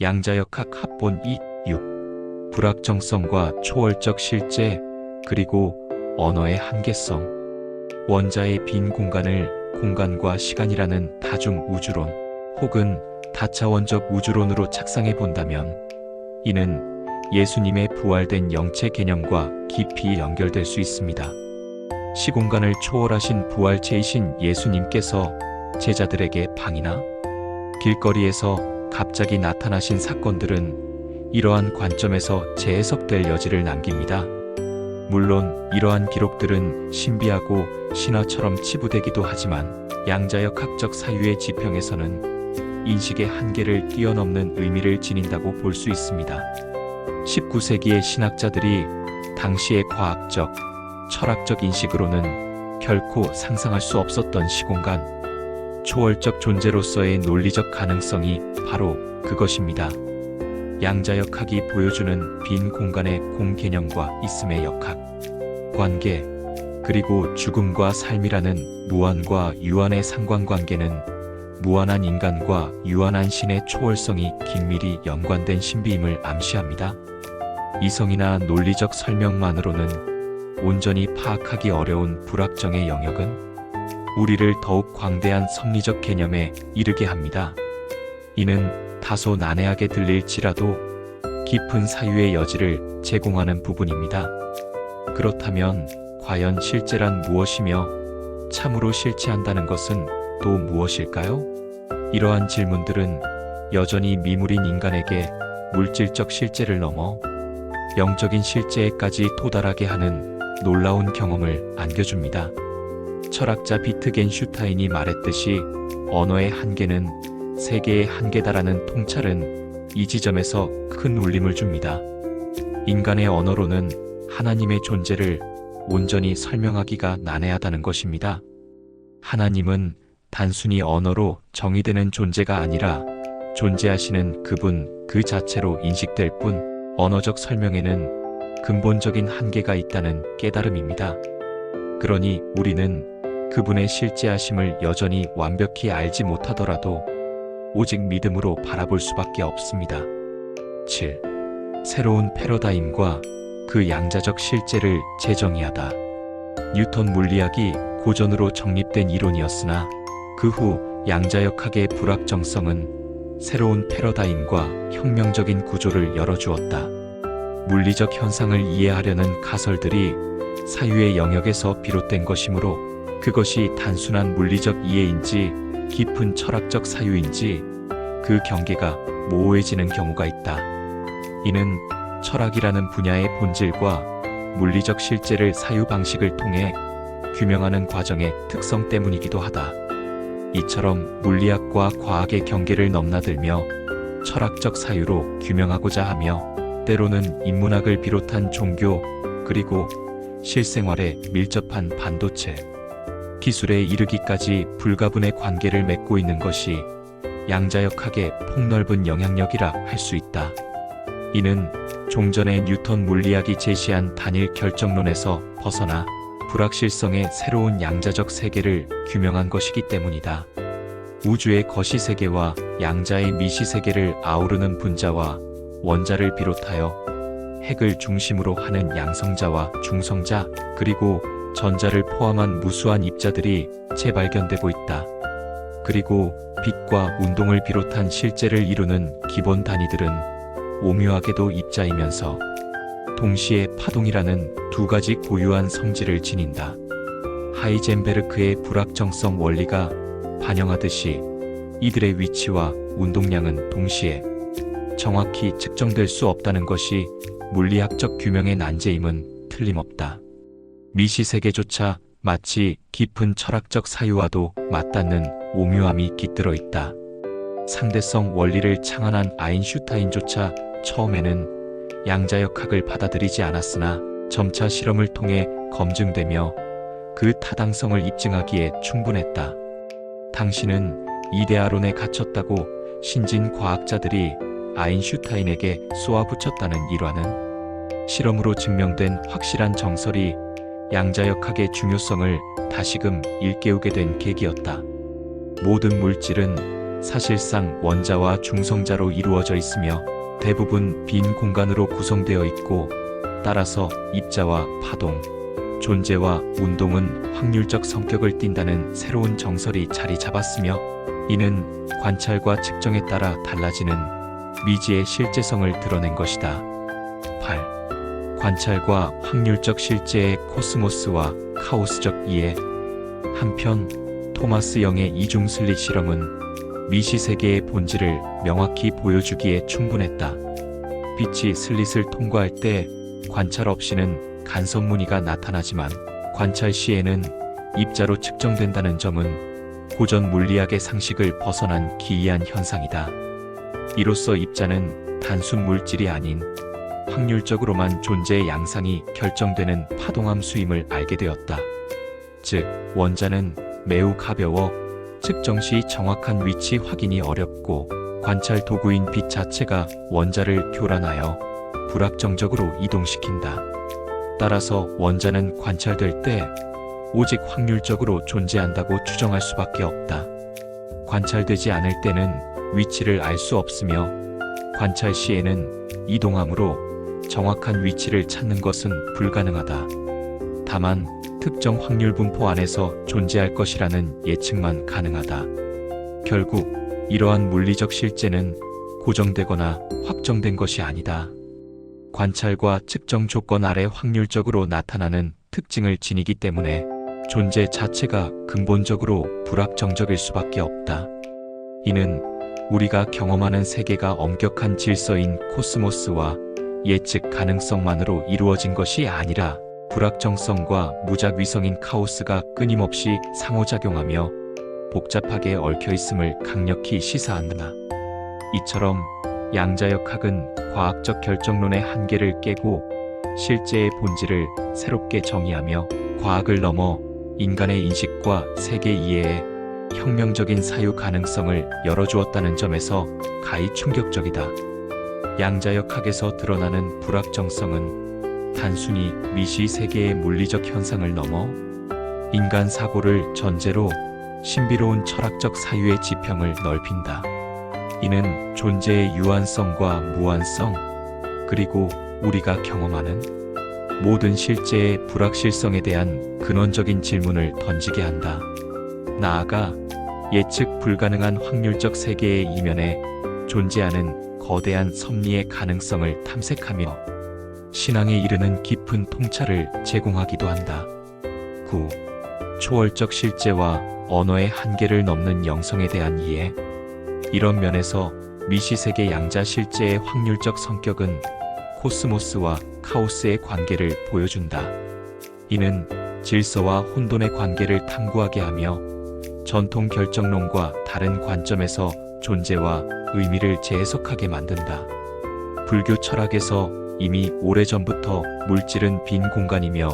양자역학 합본 2, 6. 불확정성과 초월적 실제, 그리고 언어의 한계성. 원자의 빈 공간을 공간과 시간이라는 다중 우주론 혹은 다차원적 우주론으로 착상해 본다면 이는 예수님의 부활된 영체 개념과 깊이 연결될 수 있습니다. 시공간을 초월하신 부활체이신 예수님께서 제자들에게 방이나 길거리에서 갑자기 나타나신 사건들은 이러한 관점에서 재해석될 여지를 남깁니다. 물론 이러한 기록들은 신비하고 신화처럼 치부되기도 하지만 양자역학적 사유의 지평에서는 인식의 한계를 뛰어넘는 의미를 지닌다고 볼 수 있습니다. 19세기의 신학자들이 당시의 과학적, 철학적 인식으로는 결코 상상할 수 없었던 시공간, 초월적 존재로서의 논리적 가능성이 바로 그것입니다. 양자역학이 보여주는 빈 공간의 공개념과 있음의 역학, 관계, 그리고 죽음과 삶이라는 무한과 유한의 상관관계는 무한한 인간과 유한한 신의 초월성이 긴밀히 연관된 신비임을 암시합니다. 이성이나 논리적 설명만으로는 온전히 파악하기 어려운 불확정의 영역은 우리를 더욱 광대한 섭리적 개념에 이르게 합니다. 이는 다소 난해하게 들릴지라도 깊은 사유의 여지를 제공하는 부분입니다. 그렇다면 과연 실제란 무엇이며 참으로 실체한다는 것은 또 무엇일까요? 이러한 질문들은 여전히 미물인 인간에게 물질적 실제를 넘어 영적인 실제에까지 도달하게 하는 놀라운 경험을 안겨줍니다. 철학자 비트겐슈타인이 말했듯이 언어의 한계는 세계의 한계다라는 통찰은 이 지점에서 큰 울림을 줍니다. 인간의 언어로는 하나님의 존재를 온전히 설명하기가 난해하다는 것입니다. 하나님은 단순히 언어로 정의되는 존재가 아니라 존재하시는 그분 그 자체로 인식될 뿐 언어적 설명에는 근본적인 한계가 있다는 깨달음입니다. 그러니 우리는 그분의 실제하심을 여전히 완벽히 알지 못하더라도 오직 믿음으로 바라볼 수밖에 없습니다. 7. 새로운 패러다임과 그 양자적 실제를 재정의하다. 뉴턴 물리학이 고전으로 정립된 이론이었으나 그 후 양자역학의 불확정성은 새로운 패러다임과 혁명적인 구조를 열어주었다. 물리적 현상을 이해하려는 가설들이 사유의 영역에서 비롯된 것이므로 그것이 단순한 물리적 이해인지 깊은 철학적 사유인지 그 경계가 모호해지는 경우가 있다. 이는 철학이라는 분야의 본질과 물리적 실제를 사유 방식을 통해 규명하는 과정의 특성 때문이기도 하다. 이처럼 물리학과 과학의 경계를 넘나들며 철학적 사유로 규명하고자 하며 때로는 인문학을 비롯한 종교 그리고 실생활에 밀접한 반도체 기술에 이르기까지 불가분의 관계를 맺고 있는 것이 양자역학의 폭넓은 영향력이라 할 수 있다. 이는 종전의 뉴턴 물리학이 제시한 단일 결정론에서 벗어나 불확실성의 새로운 양자적 세계를 규명한 것이기 때문이다. 우주의 거시세계와 양자의 미시세계를 아우르는 분자와 원자를 비롯하여 핵을 중심으로 하는 양성자와 중성자 그리고 전자를 포함한 무수한 입자들이 재발견되고 있다. 그리고 빛과 운동을 비롯한 실제를 이루는 기본 단위들은 오묘하게도 입자이면서 동시에 파동이라는 두 가지 고유한 성질을 지닌다. 하이젠베르크의 불확정성 원리가 반영하듯이 이들의 위치와 운동량은 동시에 정확히 측정될 수 없다는 것이 물리학적 규명의 난제임은 틀림없다. 미시세계조차 마치 깊은 철학적 사유와도 맞닿는 오묘함이 깃들어 있다. 상대성 원리를 창안한 아인슈타인조차 처음에는 양자역학을 받아들이지 않았으나 점차 실험을 통해 검증되며 그 타당성을 입증하기에 충분했다. 당신은 이데아론에 갇혔다고 신진 과학자들이 아인슈타인에게 쏘아붙였다는 일화는 실험으로 증명된 확실한 정설이 양자역학의 중요성을 다시금 일깨우게 된 계기였다. 모든 물질은 사실상 원자와 중성자로 이루어져 있으며 대부분 빈 공간으로 구성되어 있고, 따라서 입자와 파동, 존재와 운동은 확률적 성격을 띈다는 새로운 정설이 자리 잡았으며, 이는 관찰과 측정에 따라 달라지는 미지의 실제성을 드러낸 것이다. 8. 관찰과 확률적 실제의 코스모스와 카오스적 이해. 한편 토마스 영의 이중 슬릿 실험은 미시세계의 본질을 명확히 보여주기에 충분했다. 빛이 슬릿을 통과할 때 관찰 없이는 간섭 무늬가 나타나지만, 관찰 시에는 입자로 측정된다는 점은 고전 물리학의 상식을 벗어난 기이한 현상이다. 이로써 입자는 단순 물질이 아닌 확률적으로만 존재의 양상이 결정되는 파동함수임을 알게 되었다. 즉, 원자는 매우 가벼워 측정 시 정확한 위치 확인이 어렵고, 관찰 도구인 빛 자체가 원자를 교란하여 불확정적으로 이동시킨다. 따라서 원자는 관찰될 때 오직 확률적으로 존재한다고 추정할 수밖에 없다. 관찰되지 않을 때는 위치를 알 수 없으며, 관찰 시에는 이동함으로 정확한 위치를 찾는 것은 불가능하다. 다만 특정 확률 분포 안에서 존재할 것이라는 예측만 가능하다. 결국 이러한 물리적 실제는 고정되거나 확정된 것이 아니다. 관찰과 측정 조건 아래 확률적으로 나타나는 특징을 지니기 때문에 존재 자체가 근본적으로 불확정적일 수밖에 없다. 이는 우리가 경험하는 세계가 엄격한 질서인 코스모스와 예측 가능성만으로 이루어진 것이 아니라, 불확정성과 무작 위성인 카오스가 끊임없이 상호작용하며 복잡하게 얽혀 있음을 강력히 시사한다. 이처럼 양자역학은 과학적 결정론의 한계를 깨고 실제의 본질을 새롭게 정의하며 과학을 넘어 인간의 인식과 세계 이해에 혁명적인 사유 가능성을 열어주었다는 점에서 가히 충격적이다. 양자역학에서 드러나는 불확정성은 단순히 미시 세계의 물리적 현상을 넘어 인간 사고를 전제로 신비로운 철학적 사유의 지평을 넓힌다. 이는 존재의 유한성과 무한성, 그리고 우리가 경험하는 모든 실제의 불확실성에 대한 근원적인 질문을 던지게 한다. 나아가 예측 불가능한 확률적 세계의 이면에 존재하는 거대한 섭리의 가능성을 탐색하며 신앙에 이르는 깊은 통찰을 제공하기도 한다. 9. 초월적 실제와 언어의 한계를 넘는 영성에 대한 이해. 이런 면에서 미시세계 양자 실제의 확률적 성격은 코스모스와 카오스의 관계를 보여준다. 이는 질서와 혼돈의 관계를 탐구하게 하며 전통 결정론과 다른 관점에서 존재와 의미를 재해석하게 만든다. 불교 철학에서 이미 오래전부터 물질은 빈 공간이며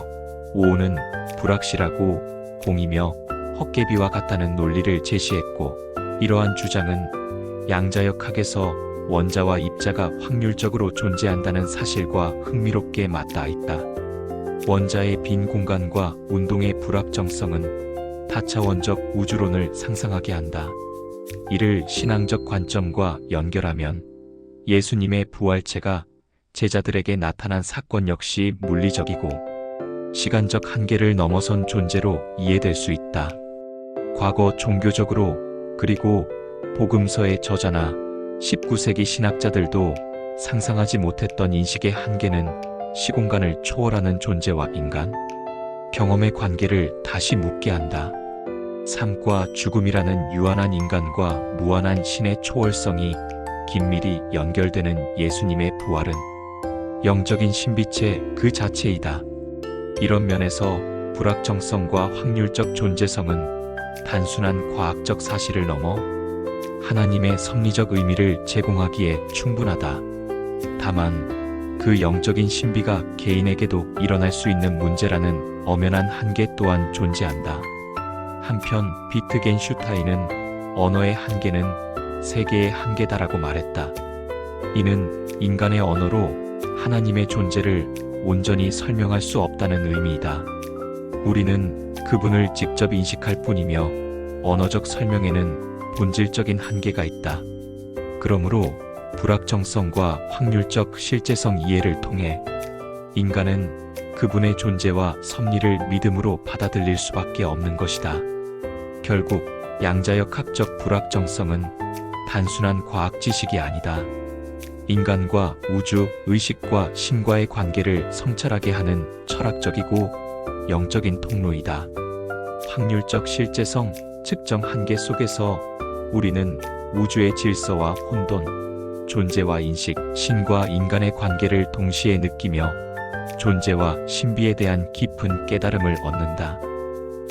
오온은 불확실하고 공이며 헛개비와 같다는 논리를 제시했고, 이러한 주장은 양자역학에서 원자와 입자가 확률적으로 존재한다는 사실과 흥미롭게 맞닿아 있다. 원자의 빈 공간과 운동의 불확정성은 다차원적 우주론을 상상하게 한다. 이를 신앙적 관점과 연결하면 예수님의 부활체가 제자들에게 나타난 사건 역시 물리적이고 시간적 한계를 넘어선 존재로 이해될 수 있다. 과거 종교적으로, 그리고 복음서의 저자나 19세기 신학자들도 상상하지 못했던 인식의 한계는 시공간을 초월하는 존재와 인간, 경험의 관계를 다시 묻게 한다. 삶과 죽음이라는 유한한 인간과 무한한 신의 초월성이 긴밀히 연결되는 예수님의 부활은 영적인 신비체 그 자체이다. 이런 면에서 불확정성과 확률적 존재성은 단순한 과학적 사실을 넘어 하나님의 섭리적 의미를 제공하기에 충분하다. 다만 그 영적인 신비가 개인에게도 일어날 수 있는 문제라는 엄연한 한계 또한 존재한다. 한편 비트겐슈타인은 언어의 한계는 세계의 한계다라고 말했다. 이는 인간의 언어로 하나님의 존재를 온전히 설명할 수 없다는 의미이다. 우리는 그분을 직접 인식할 뿐이며 언어적 설명에는 본질적인 한계가 있다. 그러므로 불확정성과 확률적 실제성 이해를 통해 인간은 그분의 존재와 섭리를 믿음으로 받아들일 수밖에 없는 것이다. 결국 양자역학적 불확정성은 단순한 과학 지식이 아니다. 인간과 우주, 의식과 신과의 관계를 성찰하게 하는 철학적이고 영적인 통로이다. 확률적 실제성, 측정 한계 속에서 우리는 우주의 질서와 혼돈, 존재와 인식, 신과 인간의 관계를 동시에 느끼며 존재와 신비에 대한 깊은 깨달음을 얻는다.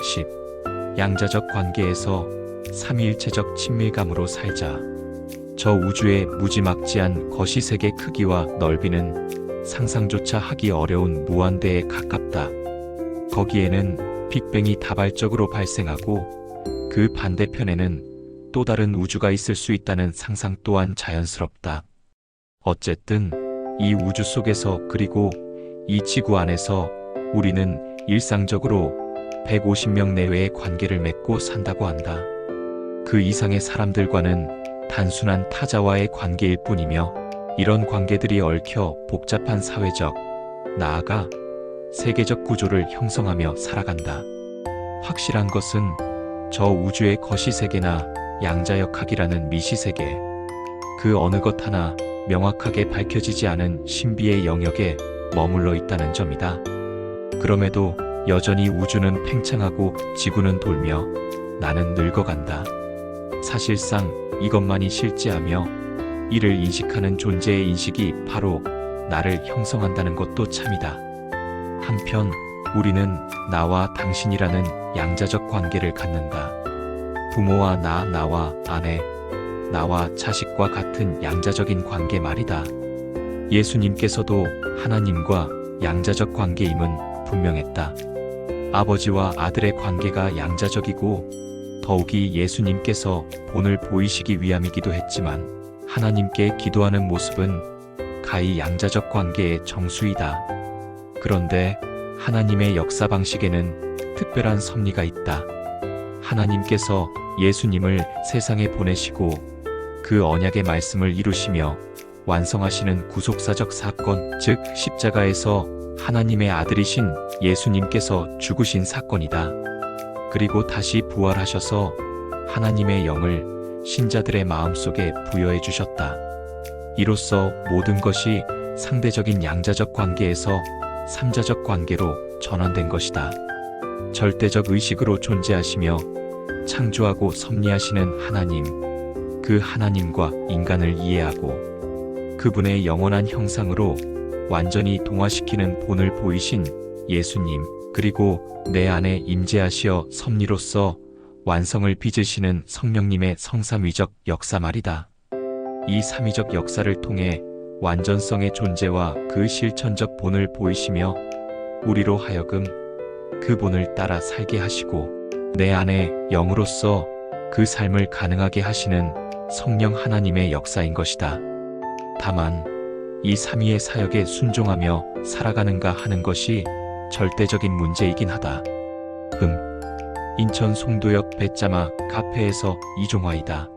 10. 양자적 관계에서 삼위일체적 친밀감으로 살자. 저 우주의 무지막지한 거시세계 크기와 넓이는 상상조차 하기 어려운 무한대에 가깝다. 거기에는 빅뱅이 다발적으로 발생하고 그 반대편에는 또 다른 우주가 있을 수 있다는 상상 또한 자연스럽다. 어쨌든 이 우주 속에서 그리고 이 지구 안에서 우리는 일상적으로 150명 내외의 관계를 맺고 산다고 한다. 그 이상의 사람들과는 단순한 타자와의 관계일 뿐이며 이런 관계들이 얽혀 복잡한 사회적, 나아가 세계적 구조를 형성하며 살아간다. 확실한 것은 저 우주의 거시세계나 양자역학이라는 미시세계, 그 어느 것 하나 명확하게 밝혀지지 않은 신비의 영역에 머물러 있다는 점이다. 그럼에도 여전히 우주는 팽창하고 지구는 돌며 나는 늙어간다. 사실상 이것만이 실제하며 이를 인식하는 존재의 인식이 바로 나를 형성한다는 것도 참이다. 한편 우리는 나와 당신이라는 양자적 관계를 갖는다. 부모와 나와 아내, 나와 자식과 같은 양자적인 관계 말이다. 예수님께서도 하나님과 양자적 관계임은 분명했다. 아버지와 아들의 관계가 양자적이고 더욱이 예수님께서 본을 보이시기 위함이기도 했지만 하나님께 기도하는 모습은 가히 양자적 관계의 정수이다. 그런데 하나님의 역사 방식에는 특별한 섭리가 있다. 하나님께서 예수님을 세상에 보내시고 그 언약의 말씀을 이루시며 완성하시는 구속사적 사건, 즉 십자가에서 하나님의 아들이신 예수님께서 죽으신 사건이다. 그리고 다시 부활하셔서 하나님의 영을 신자들의 마음속에 부여해 주셨다. 이로써 모든 것이 상대적인 양자적 관계에서 삼자적 관계로 전환된 것이다. 절대적 의식으로 존재하시며 창조하고 섭리하시는 하나님, 그 하나님과 인간을 이해하고 그분의 영원한 형상으로 완전히 동화시키는 본을 보이신 예수님, 그리고 내 안에 임재하시어 섭리로서 완성을 빚으시는 성령님의 성삼위적 역사 말이다. 이 삼위적 역사를 통해 완전성의 존재와 그 실천적 본을 보이시며 우리로 하여금 그 본을 따라 살게 하시고 내 안에 영으로서 그 삶을 가능하게 하시는 성령 하나님의 역사인 것이다. 다만 이 삼위의 사역에 순종하며 살아가는가 하는 것이 절대적인 문제이긴 하다. 인천 송도역 배짜마 카페에서 이종화이다.